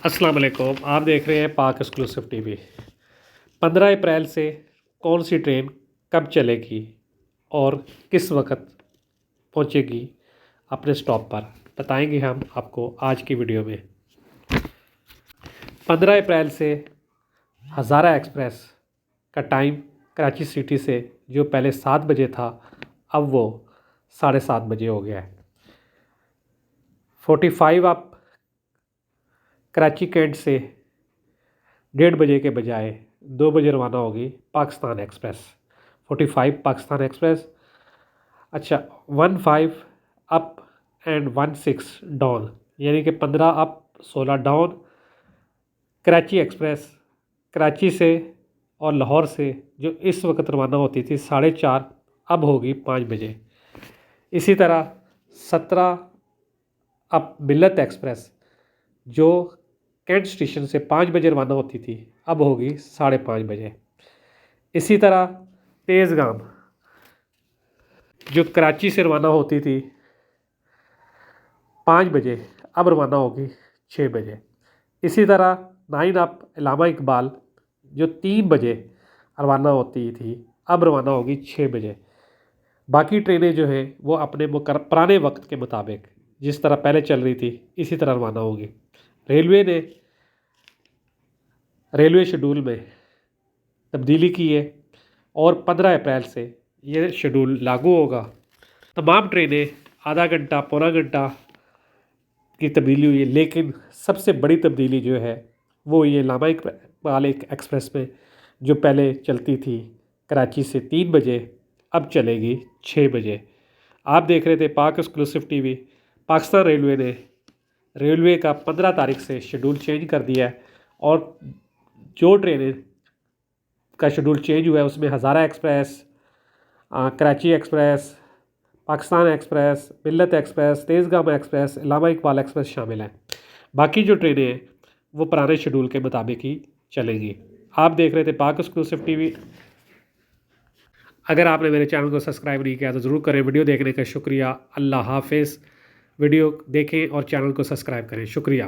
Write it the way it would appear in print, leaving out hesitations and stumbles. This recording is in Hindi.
अस्सलाम वालेकुम। आप देख रहे हैं पाक एक्सक्लूसिव टीवी। 15 अप्रैल से कौन सी ट्रेन कब चलेगी और किस वक्त पहुंचेगी अपने स्टॉप पर, बताएंगे हम आपको आज की वीडियो में। 15 अप्रैल से हज़ारा एक्सप्रेस का टाइम कराची सिटी से जो पहले 7 बजे था अब वो 7:30 बजे हो गया है। 45 आप कराची कैंट से 1:30 बजे के बजाय 2 बजे रवाना होगी पाकिस्तान एक्सप्रेस। 45 पाकिस्तान एक्सप्रेस। अच्छा, 15 अप एंड 16 डाउन, यानी कि 15 up 16 down. Karachi express Karachi से और लाहौर से जो इस वक्त रवाना होती थी 4:30 अब होगी 5 बजे। इसी तरह 17 अप मिल्लत एक्सप्रेस जो कैंट स्टेशन से 5 बजे रवाना होती थी अब होगी 5:30 बजे। इसी तरह तेज़गाम जो कराची से रवाना होती थी 5 बजे अब रवाना होगी 6 बजे। इसी तरह 9 अप इलामा इकबाल जो 3 बजे रवाना होती थी अब रवाना होगी 6 बजे। बाकी ट्रेनें जो हैं वो अपने पुराने वक्त के मुताबिक जिस तरह पहले चल रही थी इसी तरह रवाना होगी। रेलवे ने रेलवे शेड्यूल में तब्दीली की है और 15 अप्रैल से ये शेड्यूल लागू होगा। तमाम ट्रेनें आधा घंटा पौना घंटा की तब्दीली हुई है, लेकिन सबसे बड़ी तब्दीली जो है वो ये इलामा इकबाल एक्सप्रेस में जो पहले चलती थी कराची से 3 बजे अब चलेगी 6 बजे। आप देख रहे थे पाक एक्सक्लूसिव टीवी। पाकिस्तान रेलवे ने रेलवे का 15 तारीख से शेड्यूल चेंज कर दिया है और जो ट्रेनें का शेड्यूल चेंज हुआ है उसमें Hazara express, Karachi express, Pakistan express, Millat express, Tezgam express, Allama Iqbal express शामिल हैं। बाकी जो ट्रेनें हैं वो पुराने शेड्यूल के मुताबिक ही चलेंगी। आप देख रहे थे पाक एक्सक्लूसिव टीवी। अगर आपने मेरे चैनल को सब्सक्राइब नहीं किया तो ज़रूर करें। वीडियो देखने का शुक्रिया। अल्लाह हाफिज़। वीडियो देखें और चैनल को सब्सक्राइब करें। शुक्रिया।